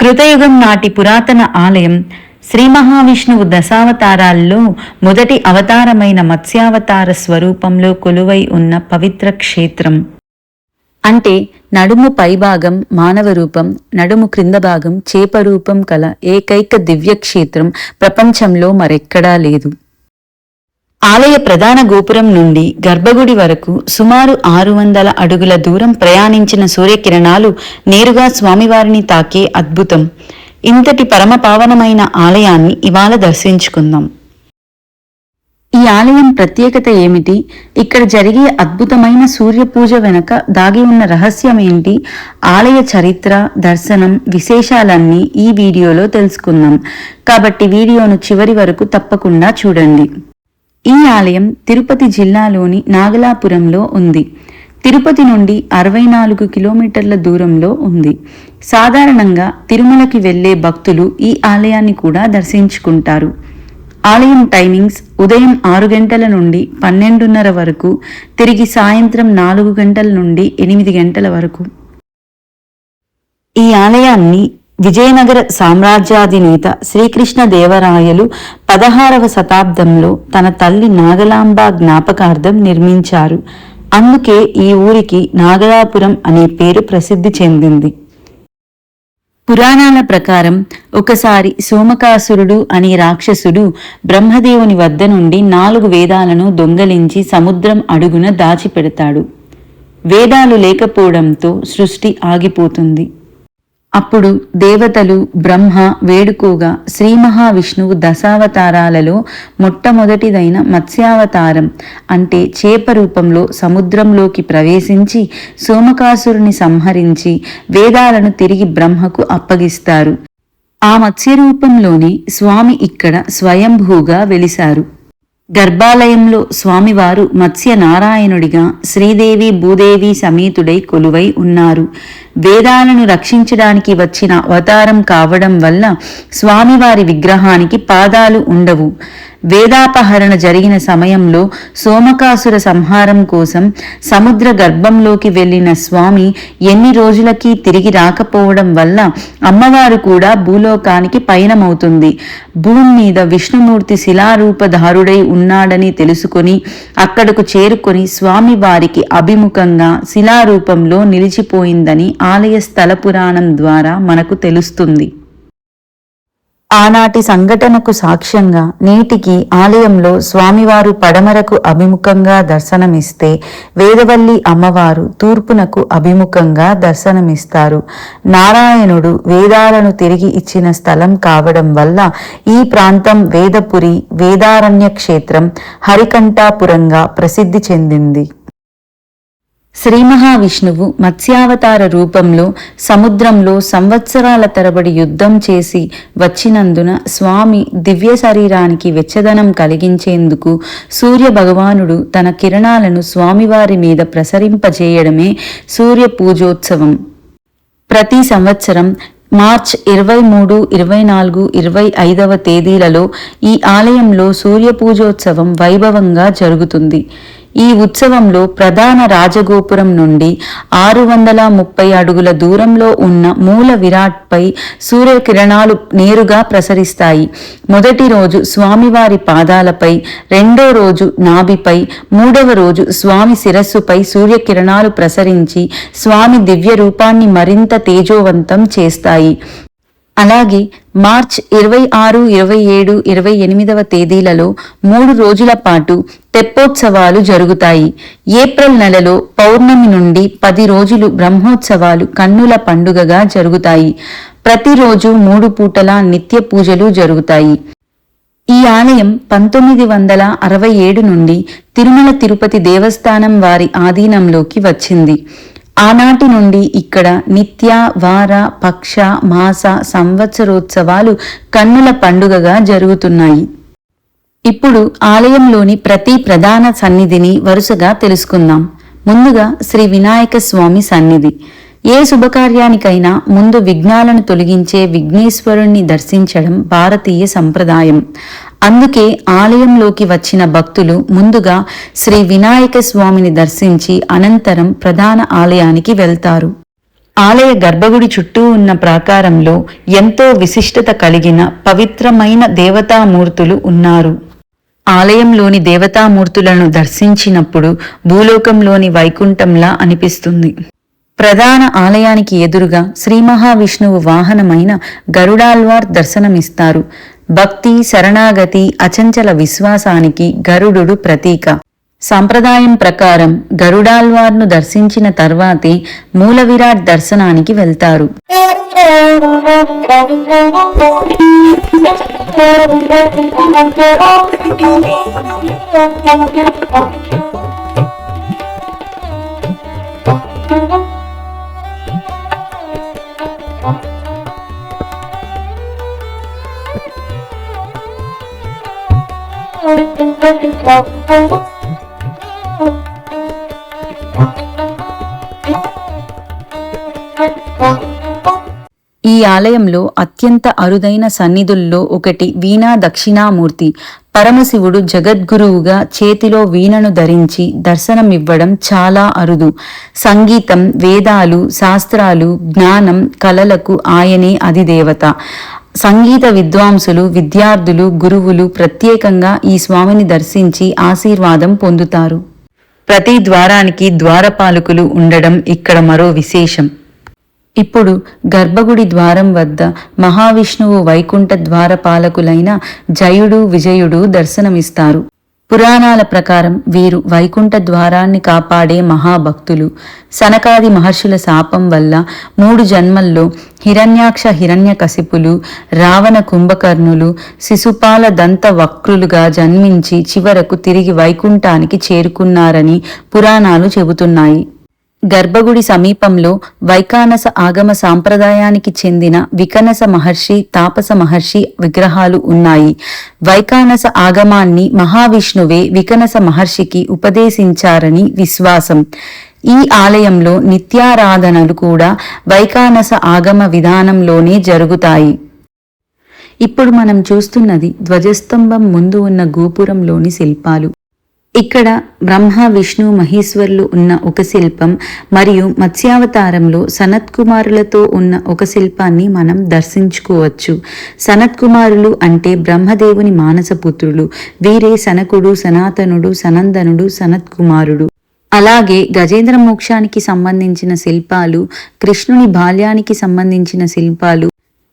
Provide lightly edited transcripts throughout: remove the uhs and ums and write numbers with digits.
కృతయుగం నాటి పురాతన ఆలయం శ్రీ మహావిష్ణువు దశావతారాల్లో మొదటి అవతారమైన మత్స్యావతార స్వరూపంలో కొలువై ఉన్న పవిత్ర క్షేత్రం. అంటే నడుము పైభాగం మానవ రూపం, నడుము క్రింద భాగం చేప రూపం కల ఏకైక దివ్యక్షేత్రం ప్రపంచంలో మరెక్కడా లేదు. ఆలయ ప్రధాన గోపురం నుండి గర్భగుడి వరకు సుమారు 600 అడుగుల దూరం ప్రయాణించిన సూర్యకిరణాలు నేరుగా స్వామివారిని తాకే అద్భుతం. ఇంతటి పరమ పావనమైన ఆలయాన్ని ఇవాళ దర్శించుకుందాం. ఈ ఆలయం ప్రత్యేకత ఏమిటి? ఇక్కడ జరిగే అద్భుతమైన సూర్య పూజ వెనక దాగి ఉన్న రహస్యం ఏంటి? ఆలయ చరిత్ర, దర్శనం, విశేషాలన్నీ ఈ వీడియోలో తెలుసుకుందాం. కాబట్టి వీడియోను చివరి వరకు తప్పకుండా చూడండి. ఈ ఆలయం తిరుపతి జిల్లాలోని నాగలాపురంలో ఉంది. తిరుపతి నుండి 64 కిలోమీటర్ల దూరంలో ఉంది. సాధారణంగా తిరుమలకి వెళ్లే భక్తులు ఈ ఆలయాన్ని కూడా దర్శించుకుంటారు. ఆలయం టైమింగ్స్ ఉదయం 6 గంటల నుండి 12:30 వరకు, తిరిగి సాయంత్రం 4 గంటల నుండి 8 గంటల వరకు. ఈ ఆలయాన్ని విజయనగర సామ్రాజ్యాధినేత శ్రీకృష్ణదేవరాయలు 16వ శతాబ్దంలో తన తల్లి నాగలాంబ జ్ఞాపకార్థం నిర్మించారు. అందుకే ఈ ఊరికి నాగలాపురం అనే పేరు ప్రసిద్ధి చెందింది. పురాణాల ప్రకారం ఒకసారి సోమకాసురుడు అనే రాక్షసుడు బ్రహ్మదేవుని వద్ద నుండి 4 వేదాలను దొంగలించి సముద్రం అడుగున దాచిపెడతాడు. వేదాలు లేకపోవడంతో సృష్టి ఆగిపోతుంది. అప్పుడు దేవతలు బ్రహ్మ వేడుకోగా శ్రీ మహావిష్ణువు దశావతారాలలో మొట్టమొదటిదైన మత్స్యావతారం అంటే చేప రూపంలో సముద్రంలోకి ప్రవేశించి సోమకాసురుని సంహరించి వేదాలను తిరిగి బ్రహ్మకు అప్పగిస్తారు. ఆ మత్స్య రూపంలోనే స్వామి ఇక్కడ స్వయంభూగా వెలిశారు. గర్భాలయంలో స్వామివారు మత్స్య నారాయణుడిగా శ్రీదేవి భూదేవి సమేతుడై కొలువై ఉన్నారు. వేదాలను రక్షించడానికి వచ్చిన అవతారం కావడం వల్ల స్వామివారి విగ్రహానికి పాదాలు ఉండవు. వేదాపహరణ జరిగిన సమయంలో సోమకాసుర సంహారం కోసం సముద్ర గర్భంలోకి వెళ్లిన స్వామి ఎన్ని రోజులకి తిరిగి రాకపోవడం వల్ల అమ్మవారు కూడా భూలోకానికి పయనమవుతుంది. భూమి మీద విష్ణుమూర్తి శిలారూపధారుడై ఉన్నాడని తెలుసుకొని అక్కడకు చేరుకొని స్వామి వారికి అభిముఖంగా శిలారూపంలో నిలిచిపోయిందని ఆలయ స్థల పురాణం ద్వారా మనకు తెలుస్తుంది. ఆనాటి సంఘటనకు సాక్ష్యంగా నేటికి ఆలయంలో స్వామివారు పడమరకు అభిముఖంగా దర్శనమిస్తే వేదవల్లి అమ్మవారు తూర్పునకు అభిముఖంగా దర్శనమిస్తారు. నారాయణుడు వేదాలను తిరిగి ఇచ్చిన స్థలం కావడం వల్ల ఈ ప్రాంతం వేదపురి, వేదారణ్య క్షేత్రం, హరికంఠాపురంగా ప్రసిద్ధి చెందింది. శ్రీ మహావిష్ణువు మత్స్యావతార రూపంలో సముద్రంలో సంవత్సరాల తరబడి యుద్ధం చేసి వచ్చినందున స్వామి దివ్య శరీరానికి వెచ్చదనం కలిగించేందుకు సూర్య భగవానుడు తన కిరణాలను స్వామివారి మీద ప్రసరింపజేయడమే సూర్య పూజోత్సవం. ప్రతి సంవత్సరం మార్చ్ 23, 24, 25వ తేదీలలో ఈ ఆలయంలో సూర్య పూజోత్సవం వైభవంగా జరుగుతుంది. ఈ ఉత్సవంలో ప్రధాన రాజగోపురం నుండి 630 అడుగుల దూరంలో ఉన్న మూల విరాట్పై సూర్యకిరణాలు నేరుగా ప్రసరిస్తాయి. మొదటి రోజు స్వామివారి పాదాలపై, రెండో రోజు నాభిపై, మూడవ రోజు స్వామి శిరస్సుపై సూర్యకిరణాలు ప్రసరించి స్వామి దివ్య రూపాన్ని మరింత తేజోవంతం చేస్తాయి. అలాగే మార్చ్ 26, 27, 28వ తేదీలలో 3 రోజుల పాటు తెప్పోత్సవాలు జరుగుతాయి. ఏప్రిల్ నెలలో పౌర్ణమి నుండి 10 రోజులు బ్రహ్మోత్సవాలు కన్నుల పండుగగా జరుగుతాయి. ప్రతిరోజు 3 పూటల నిత్య పూజలు జరుగుతాయి. ఈ ఆలయం 1967 నుండి తిరుమల తిరుపతి దేవస్థానం వారి ఆధీనంలోకి వచ్చింది. ఆనాటి నుండి ఇక్కడ నిత్య, వార, పక్ష, మాస, సంవత్సరోత్సవాలు కన్నుల పండుగగా జరుగుతున్నాయి. ఇప్పుడు ఆలయంలోని ప్రతి ప్రధాన సన్నిధిని వరుసగా తెలుసుకుందాం. ముందుగా శ్రీ వినాయక స్వామి సన్నిధి. ఏ శుభకార్యానికైనా ముందు విఘ్నాలను తొలగించే విఘ్నేశ్వరుణ్ణి దర్శించడం భారతీయ సంప్రదాయం. అందుకే ఆలయంలోకి వచ్చిన భక్తులు ముందుగా శ్రీ వినాయక స్వామిని దర్శించి అనంతరం ప్రధాన ఆలయానికి వెళ్తారు. ఆలయ గర్భగుడి చుట్టూ ఉన్న ప్రాకారంలో ఎంతో విశిష్టత కలిగిన పవిత్రమైన దేవతామూర్తులు ఉన్నారు. ఆలయంలోని దేవతామూర్తులను దర్శించినప్పుడు భూలోకంలోని వైకుంఠంలా అనిపిస్తుంది. ప్రధాన ఆలయానికి ఎదురుగా శ్రీ మహావిష్ణువు వాహనమైన గరుడాల్వార్ దర్శనమిస్తారు. భక్తి, శరణాగతి, అచంచల విశ్వాసానికి గరుడు ప్రతీక. సంప్రదాయం ప్రకారం గరుడాల్వార్ను దర్శించిన తర్వాతే మూల విరాట్ దర్శనానికి వెళ్తారు. ఈ ఆలయంలో అత్యంత అరుదైన సన్నిధుల్లో ఒకటి వీణా దక్షిణామూర్తి. పరమశివుడు జగద్గురువుగా చేతిలో వీణను ధరించి దర్శనమివ్వడం చాలా అరుదు. సంగీతం, వేదాలు, శాస్త్రాలు, జ్ఞానం, కళలకు ఆయనే అధిదేవత. సంగీత విద్వాంసులు, విద్యార్థులు, గురువులు ప్రత్యేకంగా ఈ స్వామిని దర్శించి ఆశీర్వాదం పొందుతారు. ప్రతి ద్వారానికి ద్వారపాలకులు ఉండడం ఇక్కడ మరో విశేషం. ఇప్పుడు గర్భగుడి ద్వారం వద్ద మహావిష్ణువు వైకుంఠ ద్వారపాలకులైన జయుడు, విజయుడు దర్శనమిస్తారు. పురాణాల ప్రకారం వీరు వైకుంఠ ద్వారాన్ని కాపాడే మహాభక్తులు. సనకాది మహర్షుల శాపం వల్ల 3 జన్మల్లో హిరణ్యాక్ష హిరణ్యకశిపులు, రావణ కుంభకర్ణులు, శిశుపాల దంత వక్రులుగా జన్మించి చివరకు తిరిగి వైకుంఠానికి చేరుకున్నారని పురాణాలు చెబుతున్నాయి. గర్భగుడి సమీపంలో వైకానస ఆగమ సాంప్రదాయానికి చెందిన వికనస మహర్షి, తాపస మహర్షి విగ్రహాలు ఉన్నాయి. వైకానస ఆగమాన్ని మహావిష్ణువే వికనస మహర్షికి ఉపదేశించారని విశ్వాసం. ఈ ఆలయంలో నిత్యారాధనలు కూడా వైకానస ఆగమ విధానంలోనే జరుగుతాయి. ఇప్పుడు మనం చూస్తున్నది ధ్వజస్తంభం ముందు ఉన్న గోపురంలోని శిల్పాలు. ఇక్కడ బ్రహ్మ, విష్ణు, మహేశ్వరులు ఉన్న ఒక శిల్పం మరియు మత్స్యావతారంలో సనత్కుమారులతో ఉన్న ఒక శిల్పాన్ని మనం దర్శించుకోవచ్చు. సనత్కుమారులు అంటే బ్రహ్మదేవుని మానసపుత్రులు. వీరే సనకుడు, సనాతనుడు, సనందనుడు, సనత్కుమారుడు. అలాగే గజేంద్ర మోక్షానికి సంబంధించిన శిల్పాలు, కృష్ణుని బాల్యానికి సంబంధించిన శిల్పాలు,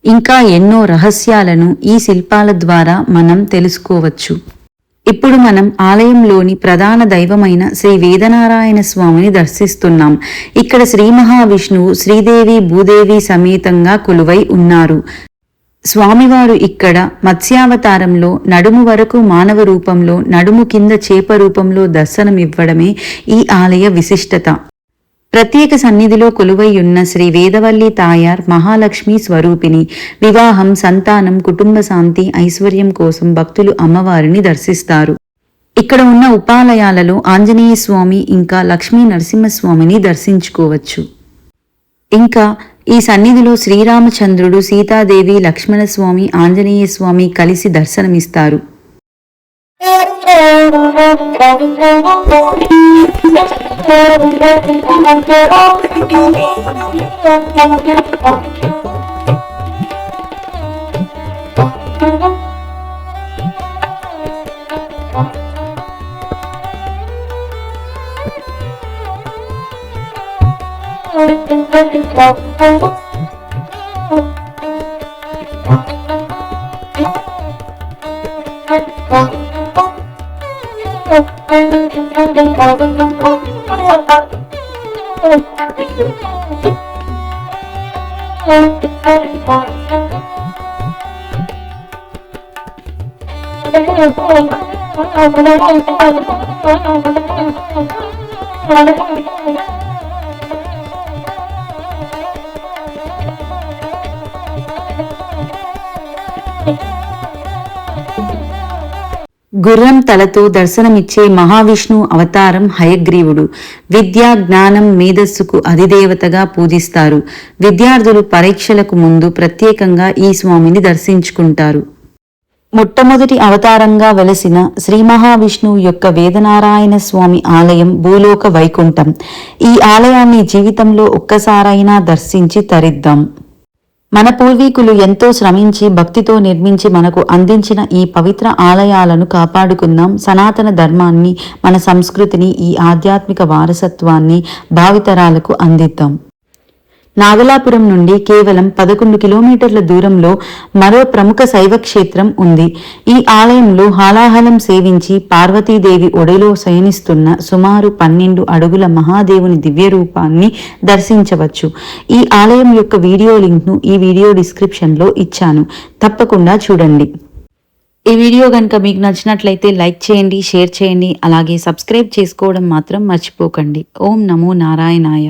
ఇంకా ఎన్నో రహస్యాలను ఈ శిల్పాల ద్వారా మనం తెలుసుకోవచ్చు. ఇప్పుడు మనం ఆలయంలోని ప్రధాన దైవమైన శ్రీ వేదనారాయణ స్వామిని దర్శిస్తున్నాం. ఇక్కడ శ్రీ మహావిష్ణువు శ్రీదేవి, భూదేవి సమేతంగా కొలువై ఉన్నారు. స్వామివారు ఇక్కడ మత్స్యావతారంలో నడుము వరకు మానవ రూపంలో, నడుము కింద చేప రూపంలో దర్శనమివ్వడమే ఈ ఆలయ విశిష్టత. ప్రత్యేక సన్నిధిలో కొలువైయున్న శ్రీ వేదవల్లి తాయార్ మహాలక్ష్మి స్వరూపిణి. వివాహం, సంతానం, కుటుంబ శాంతి, ఐశ్వర్యం కోసం భక్తులు అమ్మవారిని దర్శిస్తారు. ఇక్కడ ఉన్న ఉపాలయాలలో ఆంజనేయ స్వామి ఇంకా లక్ష్మీ నరసింహస్వామిని దర్శించుకోవచ్చు. ఇంకా ఈ సన్నిధిలో శ్రీరామచంద్రుడు, సీతాదేవి, లక్ష్మణస్వామి, ఆంజనేయ స్వామి కలిసి దర్శనమిస్తారు. గుర్రం తలతో దర్శనమిచ్చే మహావిష్ణు అవతారం హయగ్రీవుడు. విద్య, జ్ఞానం, మేధస్సుకు అధిదేవతగా పూజిస్తారు. విద్యార్థులు పరీక్షలకు ముందు ప్రత్యేకంగా ఈ స్వామిని దర్శించుకుంటారు. మొట్టమొదటి అవతారంగా వెలసిన శ్రీ మహావిష్ణువు యొక్క వేదనారాయణ స్వామి ఆలయం భూలోక వైకుంఠం. ఈ ఆలయాన్ని జీవితంలో ఒక్కసారైనా దర్శించి తరిద్దాం. మన పూర్వీకులు ఎంతో శ్రమించి భక్తితో నిర్మించి మనకు అందించిన ఈ పవిత్ర ఆలయాలను కాపాడుకుందాం. సనాతన ధర్మాన్ని, మన సంస్కృతిని, ఈ ఆధ్యాత్మిక వారసత్వాన్ని భావితరాలకు అందిద్దాం. నాగలాపురం నుండి కేవలం 11 కిలోమీటర్ల దూరంలో మరో ప్రముఖ శైవ క్షేత్రం ఉంది. ఈ ఆలయంలో హాలాహలం సేవించి పార్వతీదేవి ఒడిలో శయనిస్తున్న సుమారు 12 అడుగుల మహాదేవుని దివ్య రూపాన్ని దర్శించవచ్చు. ఈ ఆలయం యొక్క వీడియో లింక్ను ఈ వీడియో డిస్క్రిప్షన్లో ఇచ్చాను, తప్పకుండా చూడండి. ఈ వీడియో కనుక మీకు నచ్చినట్లయితే లైక్ చేయండి, షేర్ చేయండి, అలాగే సబ్స్క్రైబ్ చేసుకోవడం మాత్రం మర్చిపోకండి. ఓం నమో నారాయణాయ.